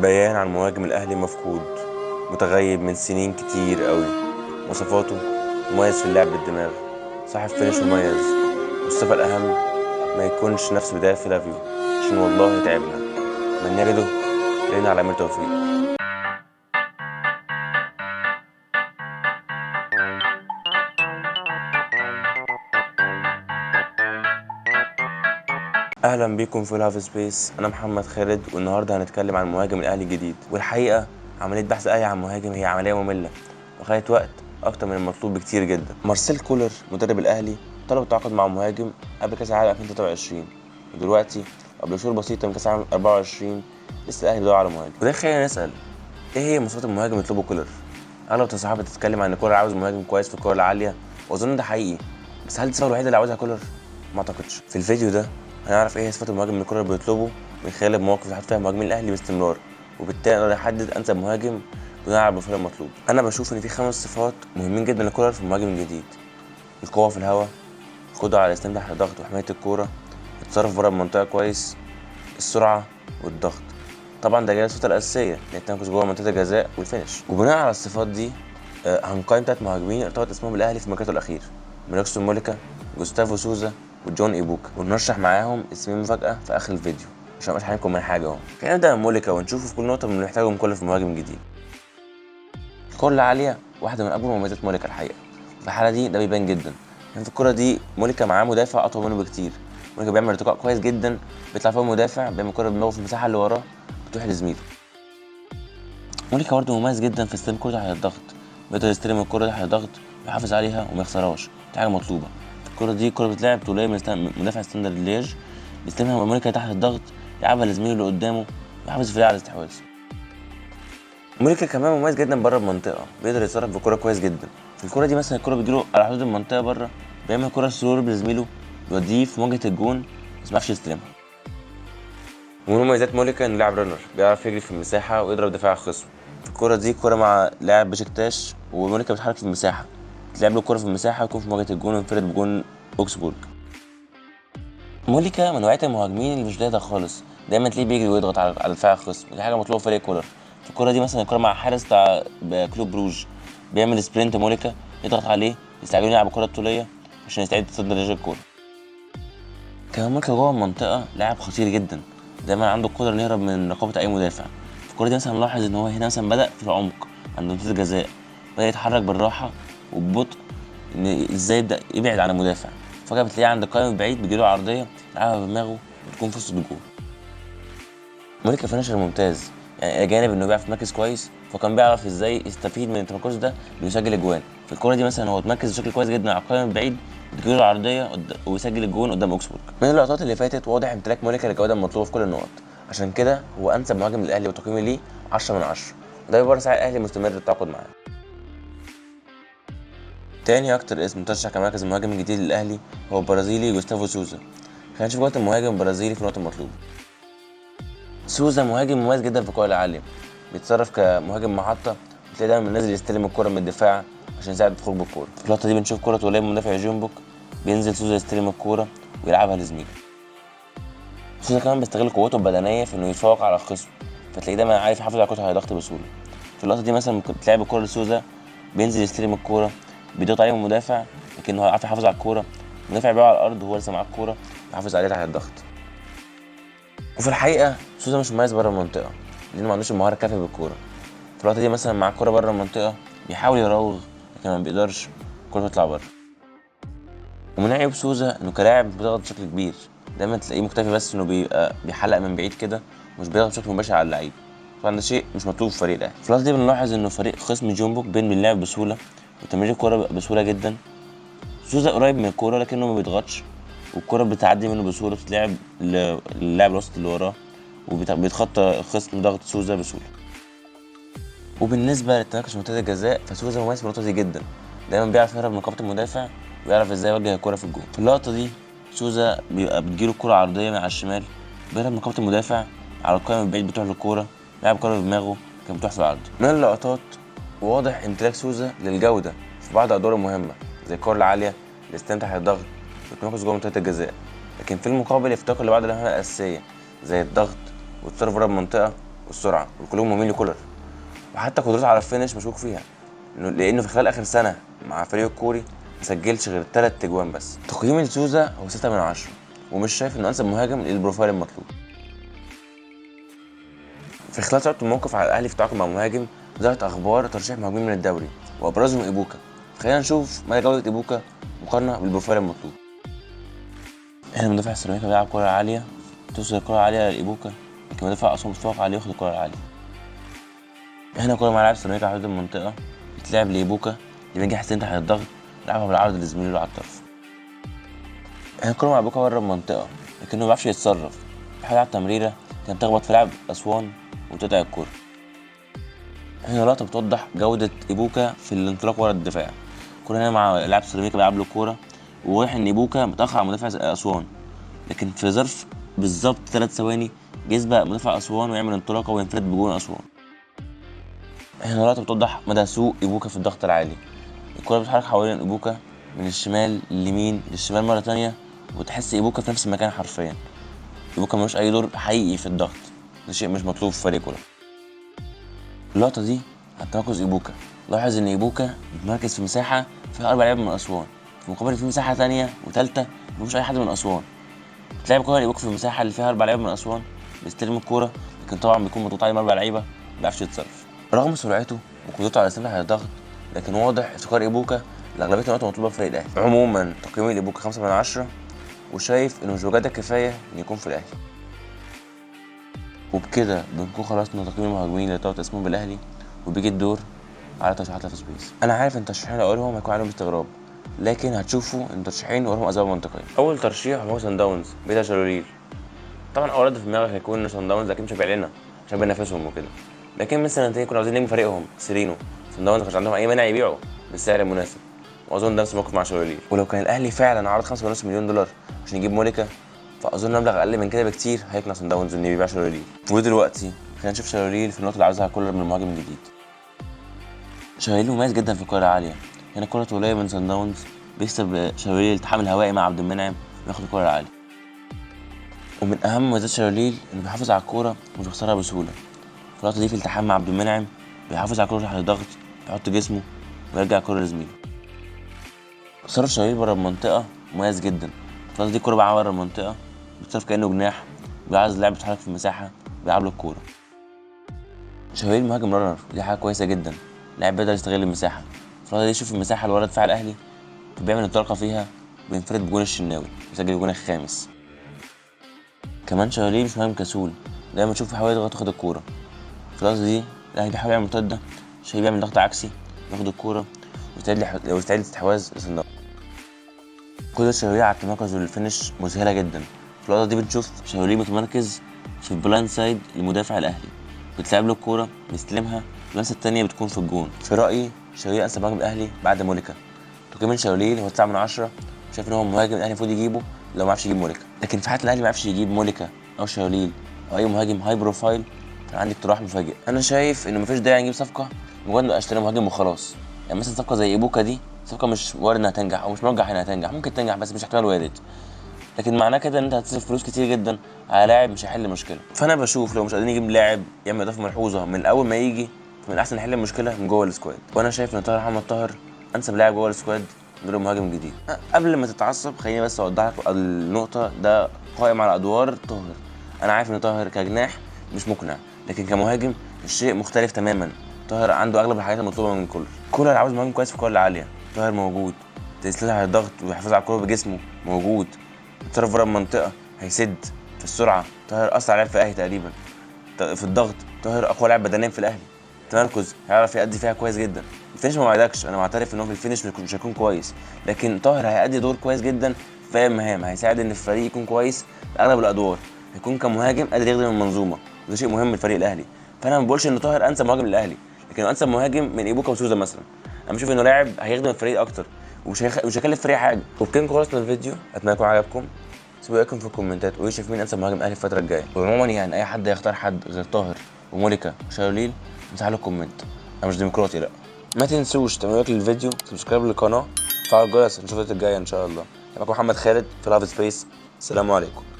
بيان عن مهاجم الأهلي مفقود متغيب من سنين كتير قوي. مواصفاته: مميز في اللعب بالدماغ، صاحب فينش مميز. والصفة الأهم: ما يكونش نفس بداية فلافيو، عشان والله تعبنا. من يجده لنا على أمير توفيق. اهلا بيكم في الهاف سبيس. انا محمد خالد، والنهارده هنتكلم عن مهاجم الاهلي الجديد. والحقيقه عمليه بحث الاهلي عن مهاجم هي عمليه ممله وخدت وقت اكتر من المطلوب بكتير جدا. مارسيل كولر مدرب الاهلي طلب التعاقد مع مهاجم قبل كاس العالم 2023، ودلوقتي قبل شهور بسيطه من كاس العالم 24 لسه الاهلي بيدور على مهاجم. وده خلينا نسال: ايه هي مواصفات المهاجم اللي يطلبه كولر؟ اغلب الصحافه بتتكلم عن ان كولر عاوز مهاجم كويس في الكره العاليه، واظن ده حقيقي، بس هل دي الصفه الوحيده اللي عاوزها كولر؟ ما اعتقدش. في الفيديو ده هنعرف ايه هي صفات المهاجم اللي كولر بيطلبه من خلال المواقف اللي حط فيها مهاجمين الاهلي باستمرار، وبالتالي نقدر نحدد انسب مهاجم بناء على البروفايل المطلوب. انا بشوف ان في 5 صفات مهمين جدا لكولر في المهاجم الجديد: القوه في الهواء، القدره على الاستلام تحت الضغط وحمايه الكوره، التصرف بره المنطقه كويس، السرعه والضغط. طبعا ده جاي الصفات الاساسيه اللي التنفس جوه منطقه الجزاء والفينش. وبناء على الصفات دي هنقيم 3 مهاجمين ارتبط اسمهم بالاهلي في ميركاتو الاخير: ميركسون موليكا، جوستافو سوزا، وجون ايبوكا، ونرشح معاهم اسمين مفاجاه في اخر الفيديو عشان مش هنحكم من حاجه اهو. خلينا نبدا من موليكا ونشوف في كل نقطه من اللي محتاجهم كل في مهاجم جديد. الكره العاليه واحده من اكبر مميزات موليكا الحقيقه. في الحاله دي ده بيبان جدا، يعني في الكره دي موليكا معاه مدافع اطول منه بكتير. موليكا بيعمل ارتقاء كويس جدا، بيطلع فوق المدافع، بيعمل كره بدماغه في المساحه اللي وراه بتروح لزميله. موليكا برضه مميز جدا في استلام الكرة تحت الضغط، بيقدر يستلم الكرة تحت الضغط ويحافظ عليها وما يخسرهاش، دي حاجة مطلوبة. الكرة دي كرة بتلعب طولية من مدافع ستاندرد ليج، بيستلمها موليكا تحت الضغط، يلعبها لزميله اللي قدامه ويحافظ فيها على الاستحواذ. موليكا كمان مميز جدا بره المنطقة، بيقدر يتصرف بالكرة كويس جدا. في الكرة دي مثلا الكرة بتجيله على حدود المنطقة بره، بيعمل كرة سرور لزميله بيوديه في مواجهة الجون بس مبيعرفش يستلمها. ومن مميزات موليكا انه لاعب رانر، بيعرف يجري في المساحة ويضرب دفاع الخصم. الكرة دي كرة مع لاعب بشكتاش، ومونيكا بيتحرك في المساحة، تلعب له الكرة في المساحة ويكون في مواجهة الجون وينفرد بجون اوكسبورج. مونيكا من نوعية المهاجمين اللي مش بيهدى خالص، دايما تلاقيه بيجري ويضغط على دفاع الخصم، دي حاجة مطلوبة في فريق كولر. في الكرة دي مثلا الكرة مع حارس بتاع كلوب بروج، بيعمل سبرنت مونيكا، يضغط عليه، يستعجل يلعب الكرة الطولية عشان يستعد يتصدى رجل الكورة. كمان مونيكا جوه المنطقة لاعب خطير جدا، دايما عنده القدرة انه يهرب من رقابة أي مدافع. في الكورة دي مثلا نلاحظ ان هو هنا مثلا بدأ في العمق عند منطقة الجزاء، بدأ يتحرك بالراحة وببطء ان ازاي يبدأ يبعد عن المدافع. فجأة بتلاقيه عند القائم بعيد بيجيله عرضية يلعبها بدماغه وتكون في وسط الجول. مونيكا فينشر ممتاز، يعني جانب انه بيعرف يتمركز كويس، فكان بيعرف ازاي يستفيد من التمركز ده انه يسجل اجوان. في الكورة دي مثلا هو اتمركز بشكل كويس جدا على القائم البعيد، بتجيله العرضية ويسجل الجون قدام اوكسبورج. من اللقطات اللي فاتت واضح امتلاك مونيكا للجودة المطلوبة في كل النقط، عشان كده هو انسب مهاجم للاهلي وتقييمي ليه 10 من 10، وده بيبرر سعي الاهلي مستمر للتعاقد معاه. تاني اكتر اسم مترشح كمركز المهاجم الجديد للاهلي هو البرازيلي جوستافو سوزا. خلينا نشوف جودة المهاجم البرازيلي في الوقت المطلوب. سوزا مهاجم مميز جدا في الكرة العالية، بيتصرف كمهاجم محطة، بتلاقيه دايما نازل يستلم الكرة من الدفاع عشان يساعد في خروج بالكورة. في اللقطة دي بنشوف كرة طولية من مدافع جيمبوك، بينزل سوزا يستلم الكورة ويلعبها لزميله. سوزا كمان بيستغل قوته البدنية في انه يتفوق على الخصم، فتلاقيه دايما عارف يحافظ على الكرة على ضغط بسهولة. في اللقطة دي مثلا ممكن تلعب الكرة لسوزا، بينزل يستلم الكورة، بيضغط عليه المدافع، لكن هو عارف يحافظ على الكورة، المدافع بيقع على الأرض وهو لسه معاه الكورة يحافظ عليه تحت الضغط. وفي الحقيقة سوزا مش مميز بره المنطقة لأنه ما عندوش المهارة الكافية بالكورة. في اللقطة دي مثلا مع الكورة بره المنطقة بيحاول يراوغ لكن ما بيقدرش، الكورة تطلع بره. ومن عيوب سوزا إنه كلاعب بيضغط بشكل كبير، دايما تلاقيه مكتفي بس إنه بيبقى بيحلق من بعيد كده ومش بيضغط بشكل مباشر على اللعيب، طبعا ده شيء مش مطلوب في فريق الاهلي. في اللقطة دي بنلاحظ إنه فريق خصم جومبوك بين اللعب بسهولة وتمرير الكورة بسهولة جدا. سوزا قريب من الكورة لكنه ما بيضغطش، والكرة بتعدي منه بسهولة، بتتلعب للاعب الوسط اللي وراه وبيتخطى الخصم ضغط سوزا بسهولة. وبالنسبة للتمركز في منطقة الجزاء فسوزا مميز في النقطة دي جدا، دايما بيعرف يهرب من رقابة المدافع ويعرف ازاي يوجه الكرة في الجون. في اللقطة دي سوزا بيبقى بتجيله الكرة عرضية من على الشمال، بيهرب من رقابة المدافع على القائم البعيد، بتروح للكورة، بيلعب الكرة بدماغه كان بتروح في العرض. من اللقطات واضح امتلاك سوزا للجودة في بعض الأدوار المهمة زي الكرة العالية، الاستلام تحت الضغط، والتمركز جوه منطقة الجزاء، لكن في المقابل يفتقر لبعض المهام الأساسية زي الضغط والتصرف بره المنطقة والسرعه وكلهم مهمين لكولر، وحتى قدرته على الفينش مشكوك فيها لانه في خلال اخر سنه مع فريق الكوري مسجلش غير 3 اجوان بس. تقييم لسوزا هو 6 من 10 ومش شايف انه انسب مهاجم للبروفايل المطلوب. في خلال صعوبة الموقف على الاهلي في التعاقد مع مهاجم ظهرت اخبار ترشيح مهاجمين من الدوري وابرزهم ايبوكا. خلينا نشوف مدى جوده ايبوكا مقارنه بالبروفايل المطلوب. هنا مدافع سيراميكا بيلعب كرة عاليه، توصل الكرة عاليه لايبوكا، لكن مدافع اسوان متفوق عليه ياخد الكرة العاليه. هنا كرة مع لاعب سيراميكا على حدود المنطقه بتلعب لايبوكا اللي بينجح يستنى تحت الضغط لعبها بالعرض لزميله على الطرف. هنا كرة مع ايبوكا بره المنطقه لكنه ما بيعرفش يتصرف، بيحاول يلعب تمريره كانت تخبط في لاعب اسوان وتقطع الكرة. هنا لقطة بتوضح جودة ايبوكا في الانطلاق ورا الدفاع. كرة هنا مع لاعب سيراميكا بيلعب له الكورة وواضح ان ايبوكا متأخر على مدافع اسوان، لكن في ظرف بالظبط 3 ثواني بيسبق مدافع اسوان ويعمل انطلاقة وينفرد بجون اسوان. هنا لقطة بتوضح مدى سوء ايبوكا في الضغط العالي. الكرة بتتحرك حوالين ايبوكا من الشمال لليمين للشمال مرة تانية، وتحس ايبوكا في نفس المكان حرفيا. ايبوكا ملوش اي دور حقيقي في الضغط، ده شيء مش مطلوب في فريق كورة. اللقطة دي على تمركز ايبوكا، لاحظ ان ايبوكا مركز في مساحة فيها 4 لعيبة من اسوان، في مقابل في مساحة تانية وتالتة مفيش اي حد من اسوان. بتلعب كورة ايبوكا في المساحة اللي فيها 4 لعيبة من اسوان، بيستلم الكورة لكن طبعا بيكون مضغوط عليه 4 لعيبة مبيعرفش يتصرف. رغم سرعته وقدرته على استمرار الضغط لكن واضح افتقار ايبوكا لاغلبية النقط المطلوبة في فريق الاهلي. عموما تقييمي لايبوكا 5 من 10 وشايف انه مش بجد كفاية ان يكون في الاهلي. وبكده بنكون خلصنا تقييم المهاجمين اللي طلعوا اسمهم بالاهلي، وبيجي الدور على ترشيحات لايف سبيس. انا عارف ان الترشيحين اللي اقولهم هيكون عليهم استغراب، لكن هتشوفوا ان الترشيحين ولهم اسباب منطقيه. اول ترشيح هو سان داونز بيتر شالوليل. طبعا اول رد في دماغك هيكون ان سان داونز اكيد مش هيبيع عشان بينافسهم وكده، لكن من سنتين كانوا عاوزين ينموا فريقهم سيرينو. سان داونز ما كانش عندهم اي مانع يبيعوا بالسعر المناسب، واظن ده نفس الموقف مع شالوليل. ولو كان الاهلي فعلا عرض 5.5 مليون دولار عشان يجيب موليكا، فاظن مبلغ اقل من كده بكتير هيقنع سان داونز انه يبيع شالوليل. ودلوقتي خلينا نشوف شالوليل في النقطه اللي عاوزها كولر من المهاجم الجديد. شالوليل مميز جدا في الكرة العالية. هنا كرة طولية من سان داونز بيكسب شالوليل التحام الهوائي مع عبد المنعم وياخد الكرة العالية. ومن أهم مميزات شالوليل إنه بيحافظ على الكرة ومش بيخسرها بسهولة. في اللقطة دي في التحام مع عبد المنعم بيحافظ على الكرة تحت الضغط، بيحط جسمه ويرجع الكرة لزميله. تصرف شالوليل بره المنطقة مميز جدا. في اللقطة دي الكرة بقى بره المنطقة بيتصرف كأنه جناح، بيعايز اللاعب يتحرك في المساحة بيلعب له الكورة. شالوليل مهاجم رانر ودي حاجة كويسة جدا، لاعب بيقدر يستغل المساحة. في اللقطة دي يشوف المساحة اللي ورا دفاع الأهلي بيعمل انطلاقة فيها وينفرد بجون الشناوي ويسجل الجون الخامس. كمان شالوليل مش مهاجم كسول، دايما تشوفه بيحاول يضغط وياخد الكورة. في اللقطة دي الأهلي بيحاول يعمل مرتدة، شالوليل بيعمل ضغط عكسي ياخد الكورة ويستعيد الاستحواذ لصن. قدرة شالوليل على التمركز والفينش مذهلة جدا. في اللقطة دي بنشوف شالوليل متمركز في البلايند سايد لمدافع الأهلي، بتلعب له الكورة بيستلمها اللمسة التانية بتكون في الجون. في رأيي شالوليل أنسب مهاجم الأهلي بعد موليكا. تقييم شالوليل هو 9 من 10، شايف ان هو مهاجم الاهلي المفروض يجيبه لو ما عرفش يجيب موليكا. لكن في حاله الاهلي ما عرفش يجيب موليكا او شالوليل او اي مهاجم هاي بروفايل، كان عندي اقتراح مفاجئ. انا شايف انه مفيش داعي نجيب صفقه مجرد اشتري مهاجم وخلاص. يعني مثلا صفقه زي ايبوكا دي صفقه مش وارد انها تنجح او مش مرجح انها تنجح، ممكن تنجح بس مش احتمال وارد، لكن معناه كده ان انت هتصرف فلوس كتير جدا على لاعب مش هيحل مشكله. فانا بشوف لو مش قادرين نجيب لاعب يعمل اضافه ملحوظه من اول ما يجي، فمن الاحسن نحل المشكله من جوه السكواد. وانا شايف ان طاهر محمد طاهر انسب لاعب جوه السكواد غير مهاجم جديد. قبل ما تتعصب خليني بس اوضح لك النقطه، ده قائم على ادوار طاهر. انا عارف ان طاهر كجناح مش مقنع، لكن كمهاجم الشيء مختلف تماما. طاهر عنده اغلب الحاجات المطلوبه من كولر عاوز مهاجم كويس في الكره العاليه، طاهر موجود. تسليح على الضغط ويحافظ على الكره بجسمه موجود. يتصرف بره المنطقه هيسد. في السرعه طاهر اسرع لاعب في الاهلي تقريبا. في الضغط طاهر اقوى لاعب بدنيا في الاهلي. التمركز هيعرف يأدي فيها كويس جدا. الفينش ما وعدكش، انا معترف ان هو في الفينش مش هيكون كويس، لكن طاهر هيأدي دور كويس جدا في باقي المهام، هيساعد ان الفريق يكون كويس في اغلب الادوار، هيكون كمهاجم قادر يخدم المنظومه، وده شيء مهم للفريق الاهلي. فانا ما بقولش ان طاهر انسب مهاجم للاهلي، لكن انسب مهاجم من ايبوكا وسوزا مثلا. انا بشوف انه لاعب هيخدم الفريق اكتر ومش مش هيكلف الفريق حاجه. وبكده خلصنا الفيديو، اتمنى يكون عجبكم. سيبوا رايكم في الكومنتات وقولوا شايف مين انسب مهاجم الاهلي الفتره الجايه. وعموما يعني اي حد يختار حد غير طاهر وموليكا وشالوليل امسح له كومنت، انا مش ديمقراطي لا. ما تنسوش تعملوا لايك للفيديو، سبسكرايب للقناه، وفعلوا الجرس نشوف الفيديو الجاي ان شاء الله. معاكم محمد خالد في لايف سبيس. السلام عليكم.